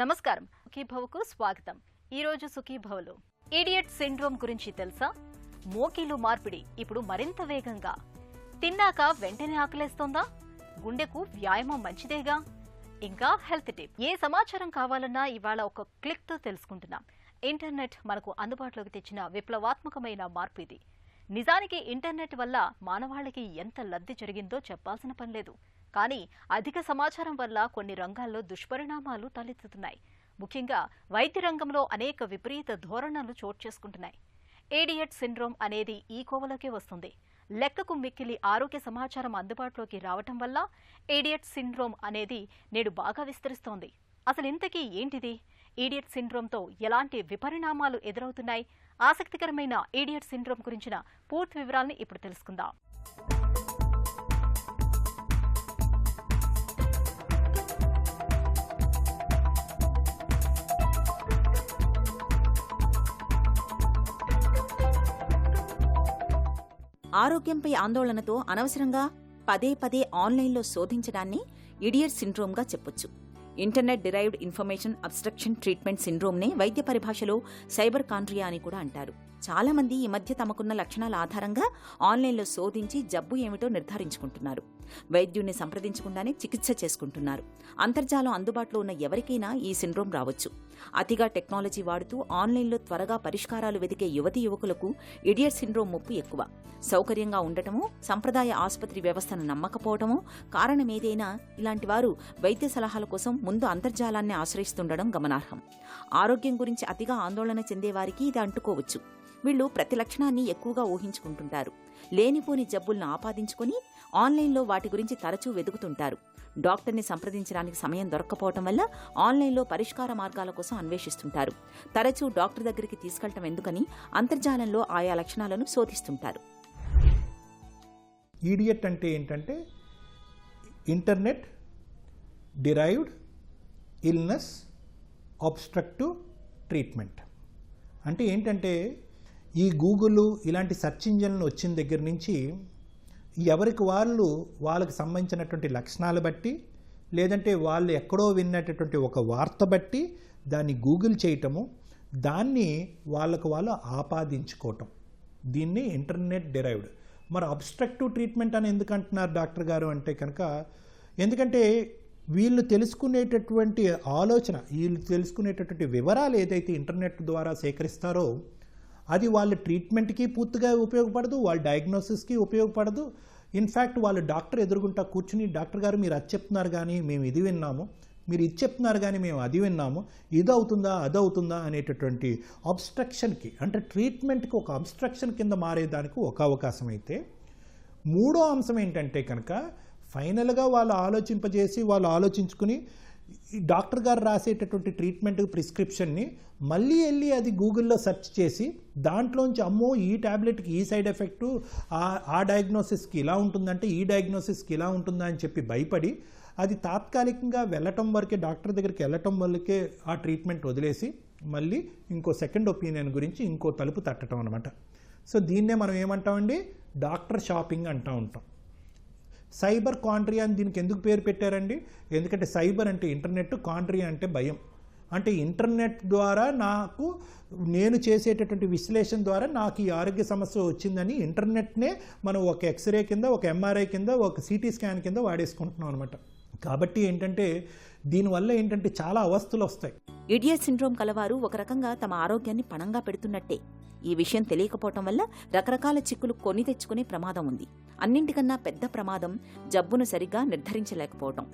నమస్కారం, సుఖీభవకు స్వాగతం. ఈరోజు సుఖీభవలో ఈడియట్ సిండ్రోమ్ గురించి తెలుసా? మోకీలు మార్పిడి ఇప్పుడు మరింత వేగంగా. తిన్నాక వెంటనే ఆకలేస్తోందా? గుండెకు వ్యాయామం మంచిదేగా. ఇంకా హెల్త్ టిప్. ఏ సమాచారం కావాలన్నా ఇవాళ ఒక క్లిక్తో తెలుసుకుంటున్నాం. ఇంటర్నెట్ మనకు అందుబాటులోకి తెచ్చిన విప్లవాత్మకమైన మార్పు ఇది. నిజానికి ఇంటర్నెట్ వల్ల మానవాళికి ఎంత లబ్ధి జరిగిందో చెప్పాల్సిన పనిలేదు. కానీ అధిక సమాచారం వల్ల కొన్ని రంగాల్లో దుష్పరిణామాలు తలెత్తుతున్నాయి. ముఖ్యంగా వైద్య రంగంలో అనేక విపరీత ధోరణులు చోటు చేసుకుంటున్నాయి. ఈడియట్ సిండ్రోమ్ అనేది ఈ కోవలోకే వస్తుంది. లెక్కకు మిక్కిలి ఆరోగ్య సమాచారం అందుబాటులోకి రావటం వల్ల ఈడియట్ సిండ్రోమ్ అనేది నేడు బాగా విస్తరిస్తోంది. అసలు ఇంతకీ ఏంటిది? ఈడియట్ సిండ్రోమ్తో ఎలాంటి విపరిణామాలు ఎదురవుతున్నాయి? ఆసక్తికరమైన ఈడియట్ సిండ్రోమ్ గురించిన పూర్తి వివరాలను ఇప్పుడు తెలుసుకుందాం. ఆరోగ్యంపై ఆందోళనతో అనవసరంగా పదే పదే ఆన్లైన్లో శోధించడాన్ని ఇడియట్ సిండ్రోమ్గా చెప్పొచ్చు. Internet derived information obstruction treatment సిండ్రోమ్నే వైద్య పరిభాషలో సైబర్ కాండ్రియా అని కూడా అంటారు. చాలా మంది ఈ మధ్య తమకున్న లక్షణాల ఆధారంగా ఆన్లైన్లో శోధించి జబ్బు ఏమిటో నిర్ధారించుకుంటున్నారు. వైద్యుడిని సంప్రదించకుండానే చికిత్స చేసుకుంటున్నారు. అంతర్జాలం అందుబాటులో ఉన్న ఎవరికైనా ఈ సిండ్రోమ్ రావచ్చు. అతిగా టెక్నాలజీ వాడుతూ ఆన్లైన్లో త్వరగా పరిష్కారాలు వెతికే యువతీ యువకులకు ఇడియట్ సిండ్రోమ్ ముప్పు ఎక్కువ. సౌకర్యంగా ఉండటమో, సంప్రదాయ ఆసుపత్రి వ్యవస్థను నమ్మకపోవటమో కారణమేదైనా ఇలాంటి వారు వైద్య సలహాల కోసం ముందు అంతర్జాలాన్ని ఆశ్రయిస్తుండడం గమనార్హం. ఆరోగ్యం గురించి అతిగా ఆందోళన చెందేవారికి ఇది అంటుకోవచ్చు. వీళ్లు ప్రతి లక్షణాన్ని ఎక్కువగా ఊహించుకుంటుంటారు. లేనిపోని జబ్బులను ఆపాదించుకుని ఆన్లైన్లో వాటి గురించి తరచూ వెతుకుతుంటారు. డాక్టర్ని సంప్రదించడానికి సమయం దొరక్కపోవటం వల్ల ఆన్లైన్లో పరిష్కార మార్గాల కోసం అన్వేషిస్తుంటారు. తరచూ డాక్టర్ దగ్గరికి తీసుకెళ్లటం ఎందుకని అంతర్జాలంలో ఆయా లక్షణాలను శోధిస్తుంటారు. ఈడియట్ అంటే ఏంటంటే internet derived illness obstructive treatment. అంటే ఏంటంటే ఈ గూగుల్ ఇలాంటి సెర్చ్ ఇంజన్లు వచ్చిన దగ్గర నుంచి ఎవరికి వాళ్ళకి సంబంధించినటువంటి లక్షణాలు బట్టి, లేదంటే వాళ్ళు ఎక్కడో విన్నటువంటి ఒక వార్త బట్టి దాన్ని గూగుల్ చేయటము, దాన్ని వాళ్ళు ఆపాదించుకోవటం, దీన్ని ఇంటర్నెట్ డిరైవ్డ్. మరి అబ్స్ట్రక్టివ్ ట్రీట్మెంట్ అని ఎందుకు అంటున్నారు డాక్టర్ గారు అంటే కనుక, ఎందుకంటే వీళ్ళు తెలుసుకునేటటువంటి ఆలోచన, వీళ్ళు తెలుసుకునేటటువంటి వివరాలు ఏదైతే ఇంటర్నెట్ ద్వారా సేకరిస్తారో అది వాళ్ళ ట్రీట్మెంట్కి పూర్తిగా ఉపయోగపడదు, వాళ్ళ డయాగ్నోసిస్కి ఉపయోగపడదు. ఇన్ఫ్యాక్ట్ వాళ్ళు డాక్టర్ ఎదురుగుంటా కూర్చుని, డాక్టర్ గారు మీరు అది చెప్తున్నారు కానీ మేము ఇది విన్నాము, మీరు ఇది చెప్తున్నారు కానీ మేము అది విన్నాము, ఇది అవుతుందా అదవుతుందా అనేటటువంటి అబ్స్ట్రక్షన్కి, అంటే ట్రీట్మెంట్కి ఒక అబ్స్ట్రక్షన్ కింద మారేదానికి ఒక అవకాశం అయితే, మూడో అంశం ఏంటంటే కనుక ఫైనల్గా వాళ్ళు ఆలోచించుకుని డాక్టర్ గారు రాసేటటువంటి ట్రీట్మెంట్ ప్రిస్క్రిప్షన్ని మళ్ళీ వెళ్ళి అది గూగుల్లో సెర్చ్ చేసి దాంట్లోంచి అమ్మో ఈ ట్యాబ్లెట్కి ఈ సైడ్ ఎఫెక్టు, ఆ డయాగ్నోసిస్కి ఇలా ఉంటుందంటే ఈ డయాగ్నోసిస్కి ఇలా ఉంటుందా అని చెప్పి భయపడి అది తాత్కాలికంగా వెళ్ళటం వరకే, డాక్టర్ దగ్గరికి వెళ్ళటం వరకే ఆ ట్రీట్మెంట్ వదిలేసి మళ్ళీ ఇంకో సెకండ్ ఒపీనియన్ గురించి ఇంకో తలుపు తట్టడం అనమాట. సో దీన్నే మనం ఏమంటామండి, డాక్టర్ షాపింగ్ అంటూ ఉంటాం. సైబర్ కాండ్రియా అని దీనికి ఎందుకు పేరు పెట్టారండి? ఎందుకంటే సైబర్ అంటే ఇంటర్నెట్, కాండ్రియా అంటే భయం. అంటే ఇంటర్నెట్ ద్వారా నేను చేసేటటువంటి విశ్లేషణ ద్వారా నాకు ఈ ఆరోగ్య సమస్య వచ్చిందని ఇంటర్నెట్నే మనం ఒక ఎక్స్రే కింద, ఒక ఎంఆర్ఐ కింద, ఒక సిటీ స్కాన్ కింద వాడేసుకుంటున్నాం అనమాట. కాబట్టి ఏంటంటే దీనివల్ల ఏంటంటే చాలా అవస్థలు వస్తాయి. ఇడియట్ సిండ్రోమ్ కలవారు ఒక రకంగా తమ ఆరోగ్యాన్ని పణంగా పెడుతున్నట్టే. ఈ విషయం తెలియకపోవటం వల్ల రకరకాల చిక్కులు కొని తెచ్చుకునే ప్రమాదం ఉంది. అన్నింటికన్నా పెద్ద ప్రమాదం జబ్బును సరిగ్గా నిర్ధారించలేకపోవటం.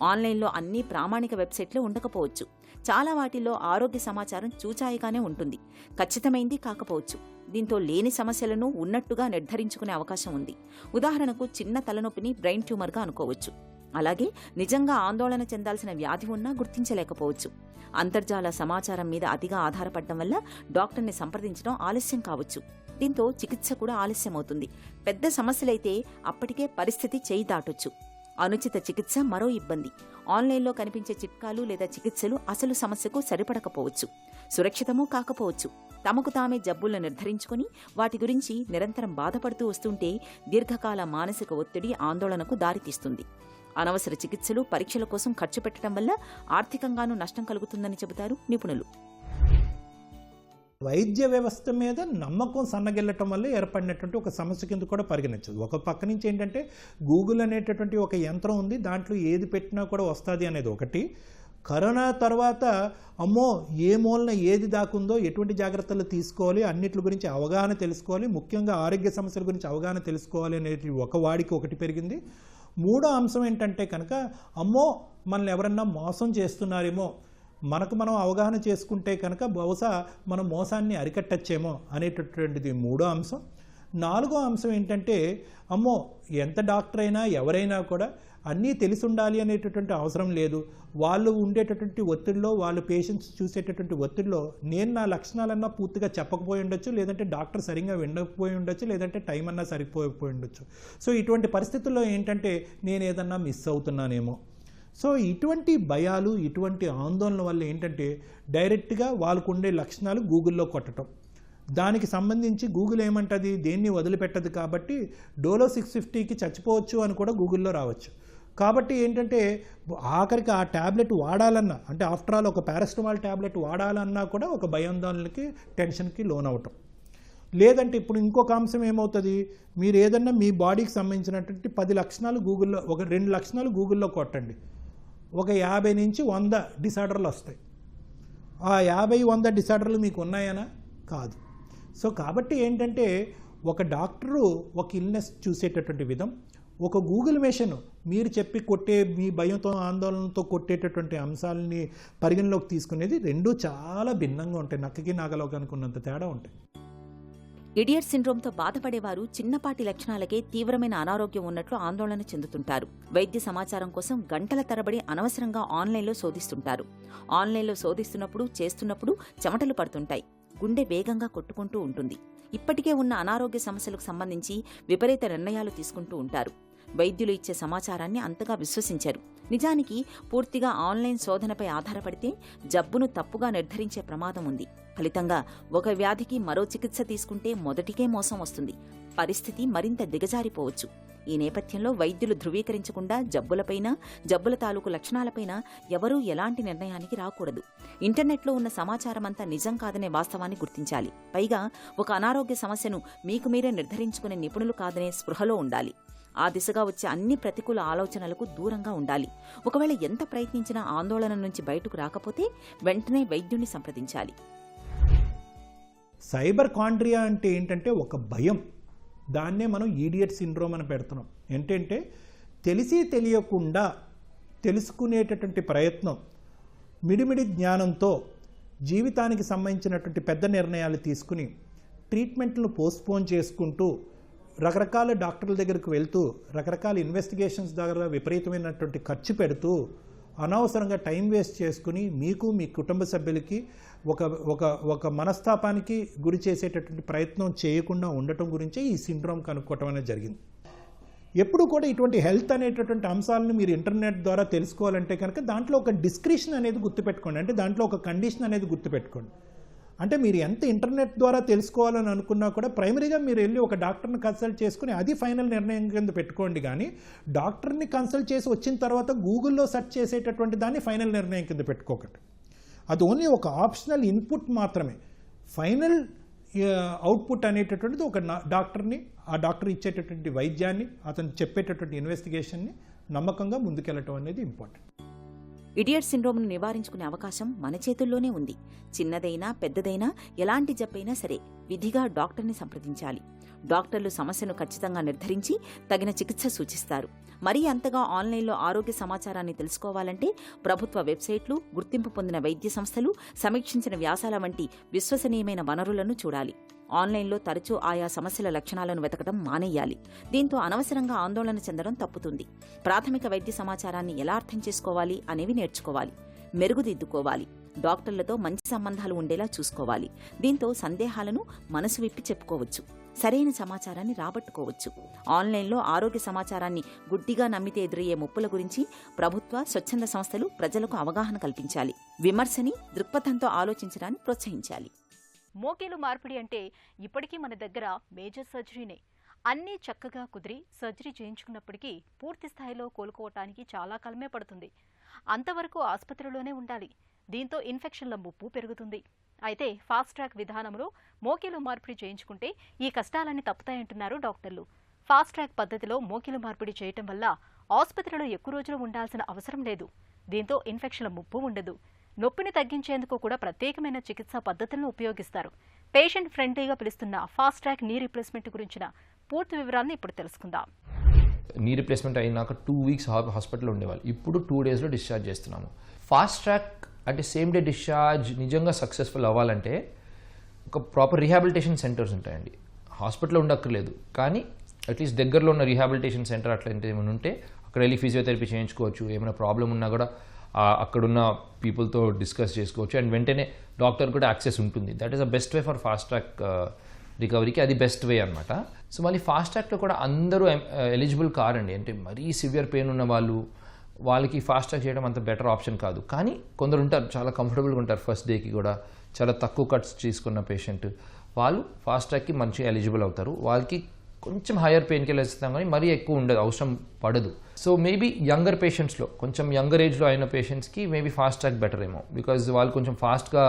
ఆన్లైన్లో అన్ని ప్రామాణిక వెబ్సైట్లు ఉండకపోవచ్చు. చాలా వాటిల్లో ఆరోగ్య సమాచారం చూచాయిగానే ఉంటుంది, ఖచ్చితమైంది కాకపోవచ్చు. దీంతో లేని సమస్యలను ఉన్నట్టుగా నిర్ధారించుకునే అవకాశం ఉంది. ఉదాహరణకు చిన్న తలనొప్పిని బ్రెయిన్ ట్యూమర్గా అనుకోవచ్చు. అలాగే నిజంగా ఆందోళన చెందాల్సిన వ్యాధి ఉన్నా గుర్తించలేకపోవచ్చు. అంతర్జాల సమాచారం మీద అతిగా ఆధారపడటం వల్ల డాక్టర్ని సంప్రదించడం ఆలస్యం కావచ్చు. దీంతో చికిత్స కూడా ఆలస్యమవుతుంది. పెద్ద సమస్యలైతే అప్పటికే పరిస్థితి చేయి దాటొచ్చు. అనుచిత చికిత్స మరో ఇబ్బంది. ఆన్లైన్లో కనిపించే చిట్కాలు లేదా చికిత్సలు అసలు సమస్యకు సరిపడకపోవచ్చు, సురక్షితమూ కాకపోవచ్చు. తమకు తామే జబ్బులను నిర్ధారించుకుని వాటి గురించి నిరంతరం బాధపడుతూ వస్తుంటే దీర్ఘకాల మానసిక ఒత్తిడి, ఆందోళనకు దారితీస్తుంది. అనవసర చికిత్సలు, పరీక్షల కోసం ఖర్చు పెట్టడం వల్ల ఆర్థికంగానూ నష్టం కలుగుతుందని చెబుతారు నిపుణులు. వైద్య వ్యవస్థ మీద నమ్మకం సన్నగిల్లటం వల్ల ఏర్పడినటువంటి ఒక సమస్య కింద కూడా పరిగణించదు. ఒక పక్క నుంచి ఏంటంటే గూగుల్ అనేటటువంటి ఒక యంత్రం ఉంది, దాంట్లో ఏది పెట్టినా కూడా వస్తుంది అనేది ఒకటి. కరోనా తర్వాత అమ్మో ఏ మూలన ఏది దాకుందో, ఎటువంటి జాగ్రత్తలు తీసుకోవాలి, అన్నిటి గురించి అవగాహన తెలుసుకోవాలి, ముఖ్యంగా ఆరోగ్య సమస్యల గురించి అవగాహన తెలుసుకోవాలి అనేది ఒక వాడికి ఒకటి పెరిగింది. మూడో అంశం ఏంటంటే కనుక అమ్మో మనల్ని ఎవరన్నా మోసం చేస్తున్నారేమో, మనకు మనం అవగాహన చేసుకుంటే కనుక బహుశా మనం మోసాన్ని అరికట్టచ్చేమో అనేటటువంటిది మూడో అంశం. నాలుగో అంశం ఏంటంటే అమ్మో ఎంత డాక్టర్ అయినా ఎవరైనా కూడా అన్నీ తెలిసి ఉండాలి అనేటటువంటి అవసరం లేదు. వాళ్ళు ఉండేటటువంటి ఒత్తిడిలో, వాళ్ళు పేషెంట్స్ చూసేటటువంటి ఒత్తిడిలో నేను నా లక్షణాలన్నా పూర్తిగా చెప్పకపోయి ఉండొచ్చు, లేదంటే డాక్టర్ సరిగ్గా వినకపోయి ఉండొచ్చు, లేదంటే టైం అన్నా సరిపోయి ఉండొచ్చు. సో ఇటువంటి పరిస్థితుల్లో ఏంటంటే నేను ఏదన్నా మిస్ అవుతున్నానేమో. సో ఇటువంటి భయాలు, ఇటువంటి ఆందోళన వల్ల ఏంటంటే డైరెక్ట్గా వాళ్ళకు ఉండే లక్షణాలు గూగుల్లో కొట్టడం. దానికి సంబంధించి గూగుల్ ఏమంటుంది, దేన్ని వదిలిపెట్టదు కాబట్టి డోలో 650కి చచ్చిపోవచ్చు అని కూడా గూగుల్లో రావచ్చు. కాబట్టి ఏంటంటే ఆఖరికి ఆ ట్యాబ్లెట్ వాడాలన్నా, అంటే ఆఫ్టర్ ఆల్ ఒక పారాసిటమాల్ ట్యాబ్లెట్ వాడాలన్నా కూడా ఒక భయాందోళనకి, టెన్షన్కి లోన్ అవటం. లేదంటే ఇప్పుడు ఇంకొక అంశం ఏమవుతుంది, మీరు ఏదన్నా మీ బాడీకి సంబంధించినటువంటి 10 లక్షణాలు గూగుల్లో, ఒక 2 లక్షణాలు గూగుల్లో కొట్టండి, ఒక 50 నుంచి 100 డిసార్డర్లు వస్తాయి. ఆ 50-100 డిసార్డర్లు మీకు ఉన్నాయనా? కాదు. సో కాబట్టి ఏంటంటే ఒక డాక్టరు ఒక ఇల్నెస్ చూసేటటువంటి విధం, ఒక గూగుల్ మెషిన్ మీరు చెప్పి కొట్టే, మీ భయంతో ఆందోళనతో కొట్టేటటువంటి అంశాలని పరిగణలోకి తీసుకునేది రెండూ చాలా భిన్నంగా ఉంటాయి. నక్కకి నాగలోకానికి ఉన్నంత తేడా ఉంటాయి. ఇడియట్ సిండ్రోమ్తో బాధపడేవారు చిన్నపాటి లక్షణాలకే తీవ్రమైన అనారోగ్యం ఉన్నట్లు ఆందోళన చెందుతుంటారు. వైద్య సమాచారం కోసం గంటల తరబడి అనవసరంగా ఆన్లైన్లో శోధిస్తుంటారు. ఆన్లైన్లో శోధిస్తున్నప్పుడు, చేస్తున్నప్పుడు చెమటలు పడుతుంటాయి, గుండె వేగంగా కొట్టుకుంటూ ఉంటుంది. ఇప్పటికే ఉన్న అనారోగ్య సమస్యలకు సంబంధించి విపరీత నిర్ణయాలు తీసుకుంటూ ఉంటారు. వైద్యులు ఇచ్చే సమాచారాన్ని అంతగా విశ్వసించరు. నిజానికి పూర్తిగా ఆన్లైన్ శోధనపై ఆధారపడితే జబ్బును తప్పుగా నిర్ధారించే ప్రమాదం ఉంది. ఫలితంగా ఒక వ్యాధికి మరో చికిత్స తీసుకుంటే మొదటికే మోసం వస్తుంది. పరిస్థితి మరింత దిగజారిపోవచ్చు. ఈ నేపథ్యంలో వైద్యులు ధృవీకరించకుండా జబ్బులపైన, జబ్బుల తాలూకు లక్షణాలపైన ఎవరూ ఎలాంటి నిర్ణయానికి రాకూడదు. ఇంటర్నెట్లో ఉన్న సమాచారమంతా నిజం కాదనే వాస్తవాన్ని గుర్తించాలి. పైగా ఒక అనారోగ్య సమస్యను మీకు మీరే నిర్ధారించుకునే నిపుణులు కాదనే స్పృహలో ఉండాలి. ఆ దిశగా వచ్చే అన్ని ప్రతికూల ఆలోచనలకు దూరంగా ఉండాలి. ఒకవేళ ఎంత ప్రయత్నించినా ఆందోళన నుంచి బయటకు రాకపోతే వెంటనే వైద్యుణ్ణి సంప్రదించాలి. సైబర్ కాండ్రియా అంటే ఏంటంటే ఒక భయం. దాన్నే మనం ఈడియట్ సిండ్రోమ్ అని పెడుతున్నాం. ఏంటంటే తెలిసి తెలియకుండా తెలుసుకునేటటువంటి ప్రయత్నం, మిడిమిడి జ్ఞానంతో జీవితానికి సంబంధించినటువంటి పెద్ద నిర్ణయాలు తీసుకుని ట్రీట్మెంట్లను పోస్ట్పోన్ చేసుకుంటూ, రకరకాల డాక్టర్ల దగ్గరకు వెళ్తూ, రకరకాల ఇన్వెస్టిగేషన్స్ దగ్గర విపరీతమైనటువంటి ఖర్చు పెడుతూ, అనవసరంగా టైం వేస్ట్ చేసుకుని మీకు, మీ కుటుంబ సభ్యులకి ఒక మనస్తాపానికి గురి చేసేటటువంటి ప్రయత్నం చేయకుండా ఉండటం గురించే ఈ సిండ్రోమ్ కనుక్కోవటం అనేది జరిగింది. ఎప్పుడు కూడా ఇటువంటి హెల్త్ అనేటటువంటి అంశాలను మీరు ఇంటర్నెట్ ద్వారా తెలుసుకోవాలంటే కనుక దాంట్లో ఒక డిస్క్రిప్షన్ అనేది గుర్తుపెట్టుకోండి. అంటే దాంట్లో ఒక కండిషన్ అనేది గుర్తుపెట్టుకోండి. అంటే మీరు ఎంత ఇంటర్నెట్ ద్వారా తెలుసుకోవాలని అనుకున్నా కూడా ప్రైమరీగా మీరు వెళ్ళి ఒక డాక్టర్ని కన్సల్ట్ చేసుకుని అది ఫైనల్ నిర్ణయం కింద పెట్టుకోండి. కానీ డాక్టర్ని కన్సల్ట్ చేసి వచ్చిన తర్వాత గూగుల్లో సెర్చ్ చేసేటటువంటి దాన్ని ఫైనల్ నిర్ణయం కింద పెట్టుకోకండి. అది ఓన్లీ ఒక ఆప్షనల్ ఇన్పుట్ మాత్రమే. ఫైనల్ అవుట్పుట్ అనేటటువంటిది ఒక డాక్టర్ని, ఆ డాక్టర్ ఇచ్చేటటువంటి వైద్యాన్ని, అతను చెప్పేటటువంటి ఇన్వెస్టిగేషన్ని నమ్మకంగా ముందుకెళ్ళటం అనేది ఇంపార్టెంట్. ఇడియట్ సిండ్రోమ్ను నివారించుకునే అవకాశం మన చేతుల్లోనే ఉంది. చిన్నదైనా పెద్దదైనా ఎలాంటి జబ్బైనా సరే విధిగా డాక్టర్ని సంప్రదించాలి. డాక్టర్లు సమస్యను ఖచ్చితంగా నిర్ధారించి తగిన చికిత్స సూచిస్తారు. మరీ అంతగా ఆన్లైన్లో ఆరోగ్య సమాచారాన్ని తెలుసుకోవాలంటే ప్రభుత్వ వెబ్సైట్లు, గుర్తింపు పొందిన వైద్య సంస్థలు సమీక్షించిన వ్యాసాల వంటి విశ్వసనీయమైన వనరులను చూడాలి. ఆన్లైన్లో తరచూ ఆయా సమస్యల లక్షణాలను వెతకడం మానేయాలి. దీంతో అనవసరంగా ఆందోళన చెందడం తప్పుతుంది. ప్రాథమిక వైద్య సమాచారాన్ని ఎలా అర్థం చేసుకోవాలి అనేవి నేర్చుకోవాలి, మెరుగుదిద్దుకోవాలి. డాక్టర్లతో మంచి సంబంధాలు ఉండేలా చూసుకోవాలి. దీంతో సందేహాలను మనసు విప్పి చెప్పుకోవచ్చు, సరైన సమాచారాన్ని రాబట్టుకోవచ్చు. ఆన్లైన్లో ఆరోగ్య సమాచారాన్ని గుడ్డిగా నమ్మితే ఎదురయ్యే ముప్పుల గురించి ప్రభుత్వ, స్వచ్ఛంద సంస్థలు ప్రజలకు అవగాహన కల్పించాలి. విమర్శని దృక్పథంతో ఆలోచించడాన్ని ప్రోత్సహించాలి. మోకేలు మార్పిడి అంటే ఇప్పటికీ మన దగ్గర మేజర్ సర్జరీనే. అన్నీ చక్కగా కుదిరి సర్జరీ చేయించుకున్నప్పటికీ పూర్తి స్థాయిలో కోలుకోవటానికి చాలా కాలమే పడుతుంది. అంతవరకు ఆసుపత్రిలోనే ఉండాలి. దీంతో ఇన్ఫెక్షన్ల ముప్పు పెరుగుతుంది. అయితే ఫాస్ట్ ట్రాక్ విధానంలో మోకీలు మార్పిడి చేయించుకుంటే ఈ కష్టాలన్నీ తప్పుతాయంటున్నారు డాక్టర్లు. ఫాస్ట్ ట్రాక్ పద్ధతిలో మోకీలు మార్పిడి చేయటం వల్ల ఆసుపత్రిలో ఎక్కువ రోజులు ఉండాల్సిన అవసరం లేదు. దీంతో ఇన్ఫెక్షన్ల ముప్పు ఉండదు. నొప్పిని తగ్గించేందుకు కూడా ప్రత్యేకమైన చికిత్సా పద్ధతులను ఉపయోగిస్తారు. పేషెంట్ ఫ్రెండ్లీగా పిలుస్తున్న ఫాస్ట్ ట్రాక్ నీ రీప్లేస్మెంట్ గురించిన పూర్తి వివరాలను ఇప్పుడు తెలుసుకుందాం. నీ రీప్లేస్మెంట్ అయినాక 2 వీక్స్ హాస్పిటల్లో ఉండేవాళ్ళు. ఇప్పుడు 2 డేస్లో డిశ్చార్జ్ చేస్తున్నాము. ఫాస్ట్ ట్రాక్ అంటే సేమ్ డే డిశ్చార్జ్ నిజంగా సక్సెస్ఫుల్ అవ్వాలంటే ఒక ప్రాపర్ రీహాబిలిటేషన్ సెంటర్స్ ఉంటాయండి. హాస్పిటల్లో ఉండక్కర్లేదు, కానీ అట్లీస్ట్ దగ్గరలో ఉన్న రీహాబిలిటేషన్ సెంటర్ అట్లా ఏమైనా ఉంటే అక్కడ వెళ్ళి ఫిజియోథెరపీ చేయించుకోవచ్చు. ఏమైనా ప్రాబ్లం ఉన్నా కూడా అక్కడున్న పీపుల్తో డిస్కస్ చేసుకోవచ్చు అండ్ వెంటనే డాక్టర్ కూడా యాక్సెస్ ఉంటుంది. That is the best way for fast track రికవరీకి. అది బెస్ట్ వే అనమాట. సో మళ్ళీ ఫాస్ట్ ట్రాక్లో కూడా అందరూ ఎలిజిబుల్ కారండి. అంటే మరీ సివియర్ పెయిన్ ఉన్న వాళ్ళకి ఫాస్ట్ ట్రాక్ చేయడం అంత బెటర్ ఆప్షన్ కాదు. కానీ కొందరు ఉంటారు చాలా కంఫర్టబుల్గా ఉంటారు. ఫస్ట్ డేకి కూడా చాలా తక్కువ కట్స్ తీసుకున్న పేషెంట్ వాళ్ళు ఫాస్ట్ ట్రాక్కి మంచిగా ఎలిజిబుల్ అవుతారు. వాళ్ళకి కొంచెం హయ్యర్ పెయిన్ కిల్లర్ ఇస్తాం, కానీ మరీ ఎక్కువ ఉండదు, అవసరం పడదు. సో మేబీ యంగర్ పేషెంట్స్లో, కొంచెం యంగర్ ఏజ్లో అయిన పేషెంట్స్కి మేబీ ఫాస్ట్ ట్రాక్ బెటర్ ఏమో, బికాజ్ వాళ్ళు కొంచెం ఫాస్ట్గా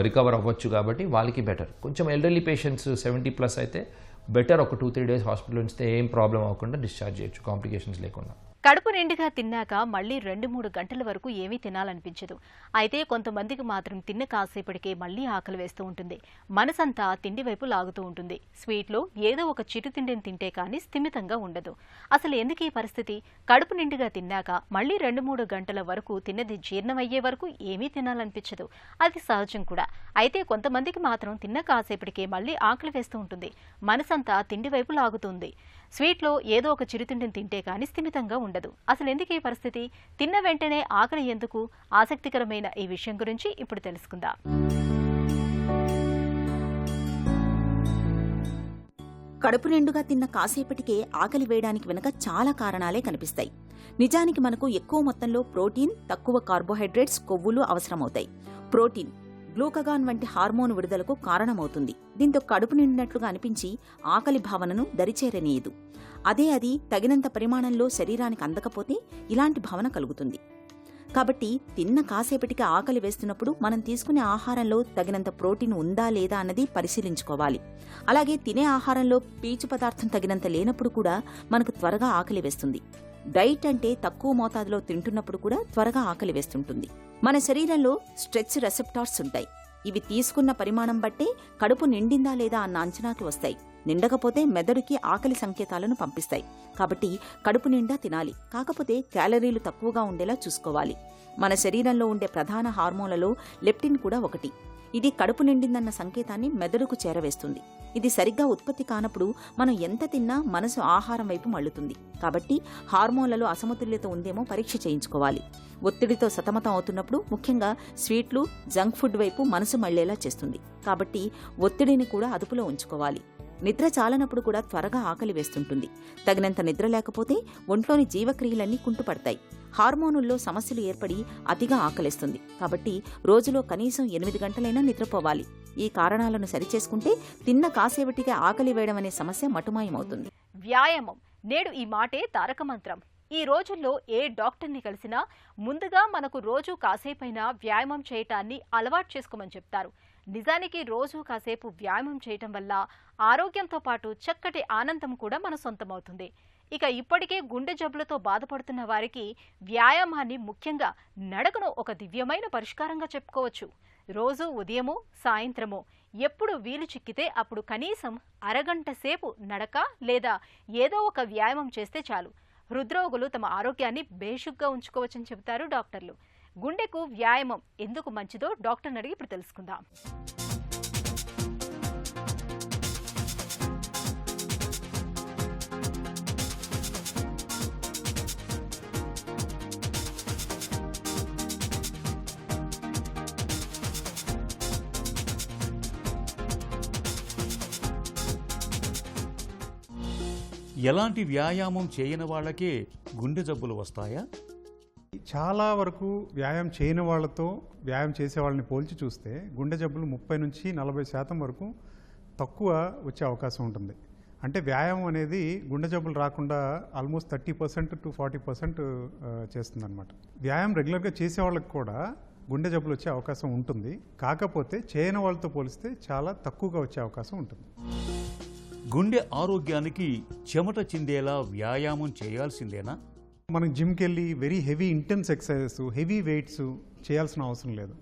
రికవర్ అవ్వచ్చు కాబట్టి వాళ్ళకి బెటర్. కొంచెం ఎల్డర్లీ పేషెంట్స్ 70+ అయితే బెటర్ ఒక 2-3 డేస్ హాస్పిటల్లో ఉంచితే ఏం ప్రాబ్లం అవ్వకుండా డిశ్చార్జ్ చేయొచ్చు కాంప్లికేషన్స్ లేకుండా. కడుపు నిండుగా తిన్నాక మళ్లీ 2-3 గంటల వరకు ఏమీ తినాలనిపించదు. అయితే కొంతమందికి మాత్రం తిన్న కాసేపటికే మళ్లీ ఆకలి వేస్తూ ఉంటుంది. మనసంతా తిండి వైపు లాగుతూ ఉంటుంది. స్వీట్లో ఏదో ఒక చిరు తిండిని తింటే కానీ స్థిమితంగా ఉండదు. అసలు ఎందుకు ఈ పరిస్థితి? కడుపు నిండుగా తిన్నాక మళ్లీ 2-3 గంటల వరకు తిన్నది జీర్ణమయ్యే వరకు ఏమీ తినాలనిపించదు. అది సహజం కూడా. అయితే కొంతమందికి మాత్రం తిన్న కాసేపటికే మళ్లీ ఆకలి వేస్తూ ఉంటుంది. మనసంతా తిండి వైపు లాగుతుంది. స్వీట్లో ఏదో ఒక చిరుతిండిని తింటే కానీ స్థిమితంగా ఉండదు. అసలు ఎందుకు ఈ పరిస్థితి? తిన్న వెంటనే ఆకలి ఎందుకు? ఆసక్తికరమైన ఈ విషయం గురించి ఇప్పుడు తెలుసుకుందాం. కడుపు నిండుగా తిన్న కాసేపటికే ఆకలి వేయడానికి వెనుక చాలా కారణాలే కనిపిస్తాయి. నిజానికి మనకు ఎక్కువ మొత్తంలో ప్రోటీన్, తక్కువ కార్బోహైడ్రేట్స్, కొవ్వులు అవసరమవుతాయి. ప్రోటీన్ గ్లూకగాన్ వంటి హార్మోన్ విడుదలకు కారణమవుతుంది. దీంతో కడుపు నిండినట్లుగా అనిపించి ఆకలి భావనను దరిచేరనీయదు. అది తగినంత పరిమాణంలో శరీరానికి అందకపోతే ఇలాంటి భావన కలుగుతుంది. కాబట్టి తిన్న కాసేపటికి ఆకలి వేస్తున్నప్పుడు మనం తీసుకునే ఆహారంలో తగినంత ప్రోటీన్ ఉందా లేదా అన్నది పరిశీలించుకోవాలి. అలాగే తినే ఆహారంలో పీచు పదార్థం తగినంత లేనప్పుడు కూడా మనకు త్వరగా ఆకలి వేస్తుంది. డైట్ అంటే తక్కువ మోతాదులో తింటున్నప్పుడు కూడా త్వరగా ఆకలి వేస్తుంటుంది. మన శరీరంలో స్ట్రెచ్ రెసెప్టార్స్ ఉంటాయి. ఇవి తీసుకున్న పరిమాణం బట్టే కడుపు నిండిందా లేదా అన్న అంచనాకి వస్తాయి. నిండకపోతే మెదడుకి ఆకలి సంకేతాలను పంపిస్తాయి. కాబట్టి కడుపు నిండా తినాలి. కాకపోతే క్యాలరీలు తక్కువగా ఉండేలా చూసుకోవాలి. మన శరీరంలో ఉండే ప్రధాన హార్మోన్లలో లెప్టిన్ కూడా ఒకటి. ఇది కడుపు నిండిందన్న సంకేతాన్ని మెదడుకు చేరవేస్తుంది. ఇది సరిగ్గా ఉత్పత్తి కానప్పుడు మనం ఎంత తిన్నా మనసు ఆహారం వైపు మళ్లుతుంది. కాబట్టి హార్మోన్లలో అసమతుల్యత ఉందేమో పరీక్ష చేయించుకోవాలి. ఒత్తిడితో సతమతం అవుతున్నప్పుడు ముఖ్యంగా స్వీట్లు, జంక్ ఫుడ్ వైపు మనసు మళ్లేలా చేస్తుంది. కాబట్టి ఒత్తిడిని కూడా అదుపులో ఉంచుకోవాలి. నిద్ర చాలనప్పుడు కూడా త్వరగా ఆకలి వేస్తుంటుంది. తగినంత నిద్ర లేకపోతే ఒంట్లోని జీవక్రియలన్నీ కుంటుపడతాయి. హార్మోనుల్లో సమస్యలు ఏర్పడి అతిగా ఆకలిస్తుంది. కాబట్టి రోజులో కనీసం 8 గంటలైనా నిద్రపోవాలి. ఈ కారణాలను సరిచేసుకుంటే తిన్న కాసేపటిగా ఆకలి వేయడం అనే సమస్య మటుమాయమవుతుంది. వ్యాయామం నేడు ఈ మాటే తారక మంత్రం. ఈ రోజుల్లో ఏ డాక్టర్ని కలిసినా ముందుగా మనకు రోజు కాసేపైనా వ్యాయామం చేయటాన్ని అలవాటు చేసుకోమని చెప్తారు. నిజానికి రోజు కాసేపు వ్యాయామం చేయటం వల్ల ఆరోగ్యంతో పాటు చక్కటి ఆనందం కూడా మన సొంతమవుతుంది. ఇక ఇప్పటికే గుండె జబ్బులతో బాధపడుతున్న వారికి వ్యాయామాన్ని, ముఖ్యంగా నడకను ఒక దివ్యమైన పరిష్కారంగా చెప్పుకోవచ్చు. రోజు ఉదయము, సాయంత్రము ఎప్పుడు వీలు చిక్కితే అప్పుడు కనీసం అరగంట సేపు నడక లేదా ఏదో ఒక వ్యాయామం చేస్తే చాలు. హృద్రోగులు తమ ఆరోగ్యాన్ని బేషుగ్గా ఉంచుకోవచ్చని చెబుతారు డాక్టర్లు. గుండెకు వ్యాయామం ఎందుకు మంచిదో డాక్టర్ని అడిగి ఇప్పుడు తెలుసుకుందాం. ఎలాంటి వ్యాయామం చేయని వాళ్ళకే గుండె జబ్బులు వస్తాయా? చాలా వరకు వ్యాయామం చేయని వాళ్ళతో వ్యాయామం చేసే వాళ్ళని పోల్చి చూస్తే గుండె జబ్బులు 30 నుంచి 40% వరకు తక్కువ వచ్చే అవకాశం ఉంటుంది. అంటే వ్యాయామం అనేది గుండె జబ్బులు రాకుండా ఆల్మోస్ట్ 30% to 40% చేస్తుందన్నమాట. వ్యాయామం రెగ్యులర్గా చేసే వాళ్ళకి కూడా గుండె జబ్బులు వచ్చే అవకాశం ఉంటుంది. కాకపోతే చేయని వాళ్ళతో పోలిస్తే చాలా తక్కువగా వచ్చే అవకాశం ఉంటుంది. గుండె ఆరోగ్యానికి చెమట చిందేలా వ్యాయామం చేయాల్సిందేనా? మనం జిమ్కి వెళ్ళి very heavy intense exercises, heavy weights చేయాల్సిన అవసరం లేదు.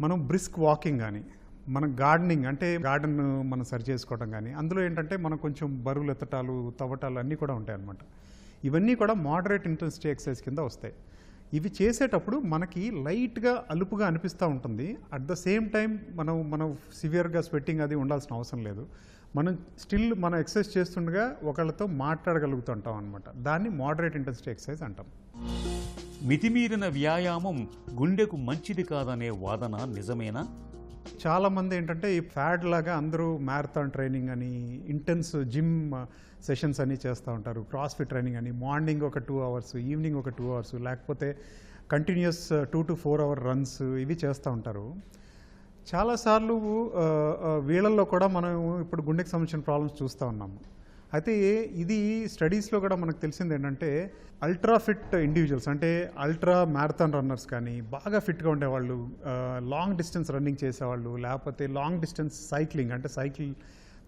మనం బ్రిస్క్ వాకింగ్ కానీ, మనం గార్డెనింగ్ అంటే గార్డెన్ మనం సరి చేసుకోవడం కానీ, అందులో ఏంటంటే మనం కొంచెం బరువులు ఎత్తటాలు, తవ్వటాలు అన్నీ కూడా ఉంటాయి అన్నమాట. ఇవన్నీ కూడా మోడరేట్ ఇంటెన్సిటీ ఎక్సర్సైజ్ కింద వస్తాయి. ఇవి చేసేటప్పుడు మనకి లైట్గా అలుపుగా అనిపిస్తూ ఉంటుంది. అట్ ద సేమ్ టైం మనం సివియర్గా స్వెట్టింగ్ అది ఉండాల్సిన అవసరం లేదు. మనం స్టిల్ మనం ఎక్సర్సైజ్ చేస్తుండగా ఒకళ్ళతో మాట్లాడగలుగుతుంటాం అనమాట. దాన్ని మోడరేట్ ఇంటెన్సిటీ ఎక్సర్సైజ్ అంటాం. మితిమీరిన వ్యాయామం గుండెకు మంచిది కాదనే వాదన నిజమేనా? చాలామంది ఏంటంటే ఈ ఫ్యాడ్ లాగా అందరూ మ్యారథాన్ ట్రైనింగ్ అని, ఇంటెన్స్ జిమ్ సెషన్స్ అని చేస్తూ ఉంటారు. క్రాస్ఫిట్ ట్రైనింగ్ అని, మార్నింగ్ ఒక 2 hours, ఈవినింగ్ ఒక 2 hours, లేకపోతే కంటిన్యూస్ 2 to 4 hour రన్స్ ఇవి చేస్తూ ఉంటారు. చాలాసార్లు వీళ్ళల్లో కూడా మనం ఇప్పుడు గుండెకి సంబంధించిన ప్రాబ్లమ్స్ చూస్తూ ఉన్నాము. అయితే ఇది స్టడీస్లో కూడా మనకు తెలిసింది ఏంటంటే అల్ట్రా ఫిట్ ఇండివిజువల్స్ అంటే అల్ట్రా మ్యారథాన్ రన్నర్స్ కానీ, బాగా ఫిట్గా ఉండేవాళ్ళు, లాంగ్ డిస్టెన్స్ రన్నింగ్ చేసేవాళ్ళు, లేకపోతే లాంగ్ డిస్టెన్స్ సైక్లింగ్ అంటే సైకిల్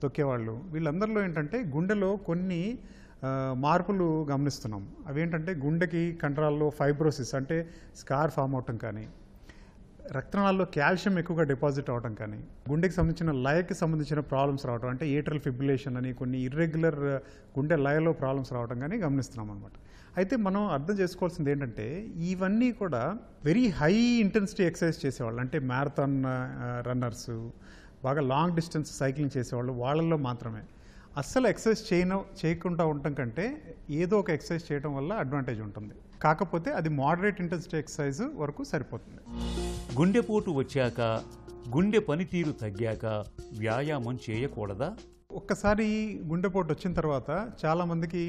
తొక్కేవాళ్ళు, వీళ్ళందరిలో ఏంటంటే గుండెలో కొన్ని మార్పులు గమనిస్తున్నాం. అవేంటంటే గుండెకి కండరాల్లో ఫైబ్రోసిస్ అంటే స్కార్ ఫామ్ అవటం కానీ, రక్తనాళాల్లో కాల్షియం ఎక్కువగా డిపాజిట్ అవడం కానీ, గుండెకి సంబంధించిన లయకి సంబంధించిన ప్రాబ్లమ్స్ రావడం అంటే ఏట్రల్ ఫిబ్రిలేషన్ అని కొన్ని ఇర్రెగ్యులర్ గుండె లయలో ప్రాబ్లమ్స్ రావడం కానీ గమనిస్తున్నాం అనమాట. అయితే మనం అర్థం చేసుకోవాల్సింది ఏంటంటే ఇవన్నీ కూడా వెరీ హై ఇంటెన్సిటీ ఎక్సర్సైజ్ చేసేవాళ్ళు అంటే మ్యారథాన్ రన్నర్స్, బాగా లాంగ్ డిస్టెన్స్ సైక్లింగ్ చేసేవాళ్ళు, వాళ్ళల్లో మాత్రమే. అస్సలు ఎక్సర్సైజ్ చేయకుండా ఉండటం కంటే ఏదో ఒక ఎక్సర్సైజ్ చేయడం వల్ల అడ్వాంటేజ్ ఉంటుంది. కాకపోతే అది మోడరేట్ ఇంటెన్సిటీ ఎక్సర్సైజ్ వరకు సరిపోతుంది. గుండెపోటు వచ్చాక, గుండె పనితీరు తగ్గాక వ్యాయామం చేయకూడదా? ఒక్కసారి గుండెపోటు వచ్చిన తర్వాత చాలామందికి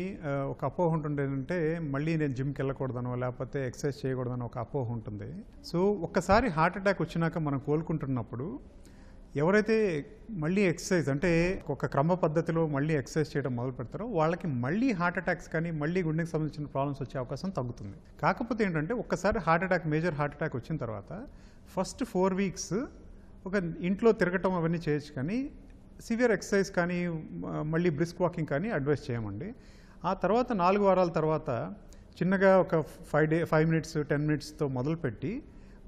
ఒక అపోహ ఉంటుంది ఏంటంటే మళ్ళీ నేను జిమ్కి వెళ్ళకూడదనో లేకపోతే ఎక్సర్సైజ్ చేయకూడదనో ఒక అపోహ ఉంటుంది. సో ఒక్కసారి హార్ట్ అటాక్ వచ్చినాక మనం కోలుకుంటున్నప్పుడు ఎవరైతే మళ్ళీ ఎక్సర్సైజ్ అంటే ఒక క్రమ పద్ధతిలో మళ్ళీ ఎక్సర్సైజ్ చేయడం మొదలు పెడతారో వాళ్ళకి మళ్ళీ హార్ట్ అటాక్స్ కానీ మళ్ళీ గుండెకి సంబంధించిన ప్రాబ్లమ్స్ వచ్చే అవకాశం తగ్గుతుంది. కాకపోతే ఏంటంటే ఒక్కసారి heart attack, major heart attack వచ్చిన తర్వాత ఫస్ట్ 4 weeks ఒక ఇంట్లో తిరగటం అవన్నీ చేయొచ్చు, కానీ సివియర్ ఎక్సర్సైజ్ కానీ మళ్ళీ బ్రిస్క్ వాకింగ్ కానీ అడ్వైస్ చేయమండి. ఆ తర్వాత 4 వారాల తర్వాత చిన్నగా ఒక 5 minutes 10 minutesతో మొదలుపెట్టి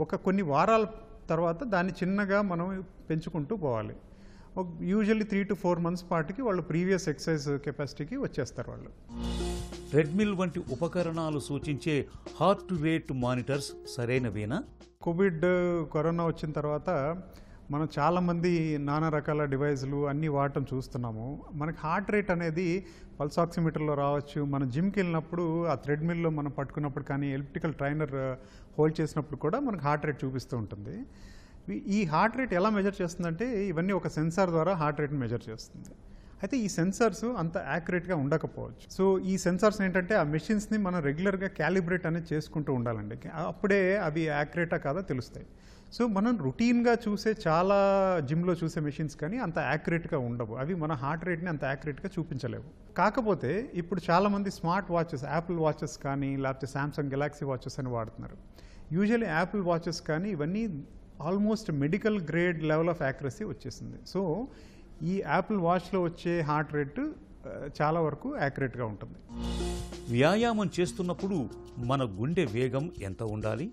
ఒక కొన్ని వారాల తర్వాత దాన్ని చిన్నగా మనం పెంచుకుంటూ పోవాలి. యూజువల్లీ 3 to 4 months పాటికి వాళ్ళు ప్రీవియస్ ఎక్సర్సైజ్ కెపాసిటీకి వచ్చేస్తారు వాళ్ళు. ట్రెడ్మిల్ వంటి ఉపకరణాలు సూచించే హార్ట్ రేట్ మానిటర్స్ సరైనవేనా? కోవిడ్ కరోనా వచ్చిన తర్వాత మనం చాలామంది నానా రకాల డివైజులు అన్నీ వాడటం చూస్తున్నాము. మనకి హార్ట్ రేట్ అనేది పల్స్ ఆక్సిమీటర్లో రావచ్చు, మన జిమ్కి వెళ్ళినప్పుడు ఆ థ్రెడ్మిల్లో మనం పట్టుకున్నప్పుడు కానీ ఎలిప్టికల్ ట్రైనర్ హోల్డ్ చేసినప్పుడు కూడా మనకు హార్ట్ రేట్ చూపిస్తూ ఉంటుంది. ఈ హార్ట్ రేట్ ఎలా మెజర్ చేస్తుందంటే ఇవన్నీ ఒక సెన్సార్ ద్వారా హార్ట్ రేట్ని మెజర్ చేస్తుంది. అయితే ఈ సెన్సార్స్ అంత యాక్యురేట్గా ఉండకపోవచ్చు. సో ఈ సెన్సార్స్ ఏంటంటే ఆ మెషిన్స్ని మనం రెగ్యులర్గా క్యాలిబ్రేట్ అనేది చేసుకుంటూ ఉండాలండి. అప్పుడే అవి యాక్యురేటా కాదో తెలుస్తాయి. సో మనం రొటీన్గా చూసే చాలా జిమ్లో చూసే మెషిన్స్ కానీ అంత యాక్యురేట్గా ఉండవు. అవి మన హార్ట్ రేట్ని అంత యాక్యురేట్గా చూపించలేవు. కాకపోతే ఇప్పుడు చాలామంది స్మార్ట్ వాచెస్, యాపిల్ వాచెస్ కానీ లేకపోతే శాంసంగ్ గెలాక్సీ వాచెస్ అని వాడుతున్నారు. యూజువల్లీ యాపిల్ వాచెస్ కానీ ఇవన్నీ almost medical grade level of accuracy వచ్చేసింది. సో ఈ యాపిల్ వాచ్లో వచ్చే హార్ట్ రేటు చాలా వరకు యాక్యురేట్గా ఉంటుంది. వ్యాయామం చేస్తున్నప్పుడు మన గుండె వేగం ఎంత ఉండాలి?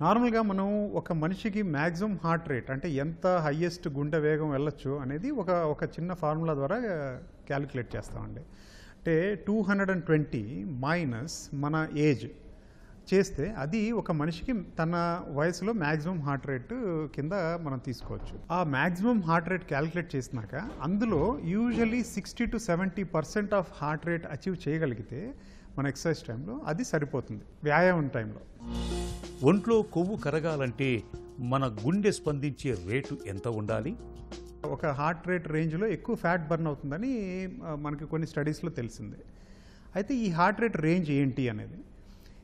నార్మల్గా మనం ఒక మనిషికి మ్యాక్సిమం హార్ట్ రేట్ అంటే ఎంత హయ్యెస్ట్ గుండె వేగం వెళ్ళొచ్చు అనేది ఒక చిన్న ఫార్ములా ద్వారా క్యాలిక్యులేట్ చేస్తామండి. అంటే 220 మైనస్ మన ఏజ్ చేస్తే అది ఒక మనిషికి తన వయసులో మ్యాక్సిమం హార్ట్ రేట్ కింద మనం తీసుకోవచ్చు. ఆ మ్యాక్సిమం హార్ట్ రేట్ క్యాలిక్యులేట్ చేసినాక అందులో usually 60 to 70% of heart rate achieve చేయగలిగితే మన ఎక్సర్సైజ్ టైంలో అది సరిపోతుంది. వ్యాయామం టైంలో ఒంట్లో కొవ్వు కరగాలంటే మన గుండె స్పందించే రేటు ఎంత ఉండాలి? ఒక హార్ట్ రేట్ రేంజ్లో ఎక్కువ ఫ్యాట్ బర్న్ అవుతుందని మనకి కొన్ని స్టడీస్లో తెలిసింది. అయితే ఈ హార్ట్ రేట్ రేంజ్ ఏంటి అనేది,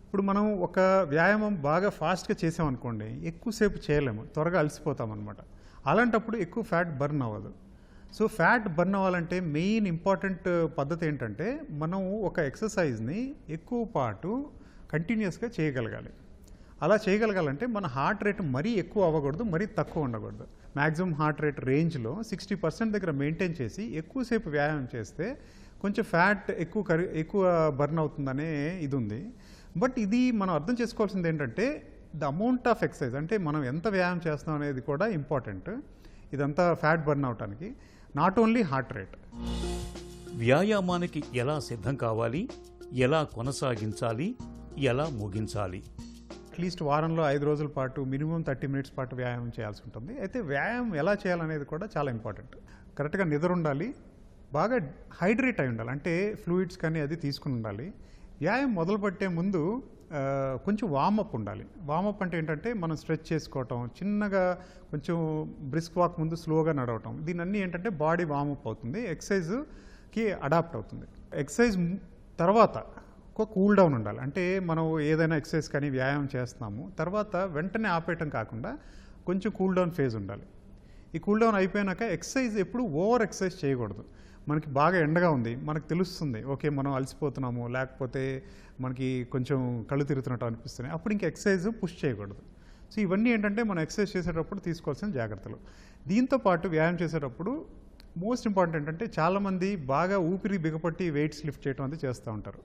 ఇప్పుడు మనం ఒక వ్యాయామం బాగా ఫాస్ట్గా చేసామనుకోండి ఎక్కువసేపు చేయలేము, త్వరగా అలసిపోతాం అనమాట. అలాంటప్పుడు ఎక్కువ ఫ్యాట్ బర్న్ అవ్వదు. సో ఫ్యాట్ బర్న్ అవ్వాలంటే మెయిన్ ఇంపార్టెంట్ పద్ధతి ఏంటంటే మనం ఒక ఎక్సర్సైజ్ని ఎక్కువ పాటు కంటిన్యూస్గా చేయగలగాలి. అలా చేయగలగాలంటే మన హార్ట్ రేట్ మరీ ఎక్కువ అవ్వకూడదు, మరీ తక్కువ ఉండకూడదు. మ్యాక్సిమం హార్ట్ రేట్ రేంజ్లో 60% దగ్గర మెయింటైన్ చేసి ఎక్కువసేపు వ్యాయామం చేస్తే కొంచెం ఫ్యాట్ ఎక్కువ బర్న్ అవుతుందనే ఇది ఉంది. బట్ ఇది మనం అర్థం చేసుకోవాల్సింది ఏంటంటే ద అమౌంట్ ఆఫ్ ఎక్సర్సైజ్, అంటే మనం ఎంత వ్యాయామం చేస్తాం అనేది కూడా ఇంపార్టెంట్ ఇదంతా ఫ్యాట్ బర్న్ అవటానికి, నాట్ ఓన్లీ హార్ట్ రేట్. వ్యాయామానికి ఎలా సిద్ధం కావాలి, ఎలా కొనసాగించాలి, ఎలా ముగించాలి? అట్లీస్ట్ వారంలో 5 రోజుల పాటు మినిమం 30 మినిట్స్ పాటు వ్యాయామం చేయాల్సి ఉంటుంది. అయితే వ్యాయామం ఎలా చేయాలనేది కూడా చాలా ఇంపార్టెంట్. కరెక్ట్గా నిద్ర ఉండాలి, బాగా హైడ్రేట్ అయి ఉండాలి, అంటే ఫ్లూయిడ్స్ కానీ అది తీసుకుని ఉండాలి. వ్యాయామం మొదలుపెట్టే ముందు కొంచెం వార్మప్ ఉండాలి. వార్మప్ అంటే ఏంటంటే మనం స్ట్రెచ్ చేసుకోవటం, చిన్నగా కొంచెం బ్రిస్క్ వాక్ ముందు స్లోగా నడవటం, దీని అన్నీ ఏంటంటే బాడీ వార్మప్ అవుతుంది, ఎక్సర్సైజ్కి అడాప్ట్ అవుతుంది. ఎక్సర్సైజ్ తర్వాత ఒక కూల్ డౌన్ ఉండాలి. అంటే మనం ఏదైనా ఎక్సర్సైజ్ కానీ వ్యాయామం చేస్తున్నాము, తర్వాత వెంటనే ఆపేయటం కాకుండా కొంచెం కూల్ డౌన్ ఫేజ్ ఉండాలి. ఈ కూల్ డౌన్ అయిపోయాక ఎక్సర్సైజ్ ఎప్పుడు ఓవర్ ఎక్సర్సైజ్ చేయకూడదు. మనకి బాగా ఎండగా ఉంది, మనకు తెలుస్తుంది ఓకే మనం అలసిపోతున్నాము, లేకపోతే మనకి కొంచెం కళ్ళు తిరుగుతున్నట్టు అనిపిస్తున్నాయి, అప్పుడు ఇంక ఎక్సర్సైజ్ పుష్ చేయకూడదు. సో ఇవన్నీ ఏంటంటే మనం ఎక్సర్సైజ్ చేసేటప్పుడు తీసుకోవాల్సిన జాగ్రత్తలు. దీంతోపాటు వ్యాయామం చేసేటప్పుడు మోస్ట్ ఇంపార్టెంట్ ఏంటంటే చాలామంది బాగా ఊపిరి బిగపట్టి వెయిట్స్ లిఫ్ట్ చేయడం అది చేస్తూ ఉంటారు.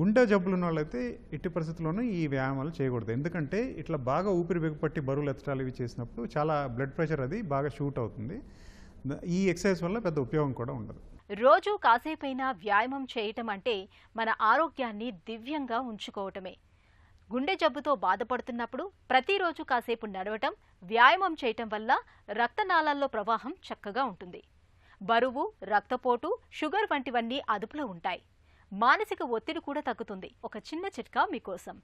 గుండె జబ్బులు ఉన్న వాళ్ళైతే ఎట్టి పరిస్థితుల్లోనూ ఈ వ్యాయామాలు చేయకూడదు. ఎందుకంటే ఇట్లా బాగా ఊపిరి బిగపట్టి బరువులు ఎత్తడాలు ఇవి చేసినప్పుడు చాలా బ్లడ్ ప్రెషర్ అది బాగా షూట్ అవుతుంది. ఈ ఎక్సర్సైజ్ వల్ల పెద్ద ఉపయోగం కూడా ఉండదు. రోజు కాసేపైనా వ్యాయామం చేయటం అంటే మన ఆరోగ్యాన్ని దివ్యంగా ఉంచుకోవటమే. గుండె జబ్బుతో బాధపడుతున్నప్పుడు ప్రతిరోజు కాసేపు నడవటం, వ్యాయామం చేయటం వల్ల రక్తనాళాల్లో ప్రవాహం చక్కగా ఉంటుంది. బరువు, రక్తపోటు, షుగర్ వంటివన్నీ అదుపులో ఉంటాయి. మానసిక ఒత్తిడి కూడా తగ్గుతుంది. ఒక చిన్న చిట్కా మీకోసం.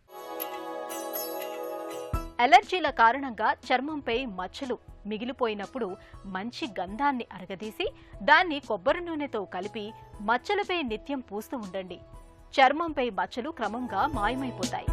అలర్జీల కారణంగా చర్మంపై మచ్చలు మిగిలిపోయినప్పుడు మంచి గంధాన్ని అరగదీసి దాన్ని కొబ్బరి నూనెతో కలిపి మచ్చలపై నిత్యం పూస్తూ ఉండండి. చర్మంపై మచ్చలు క్రమంగా మాయమైపోతాయి.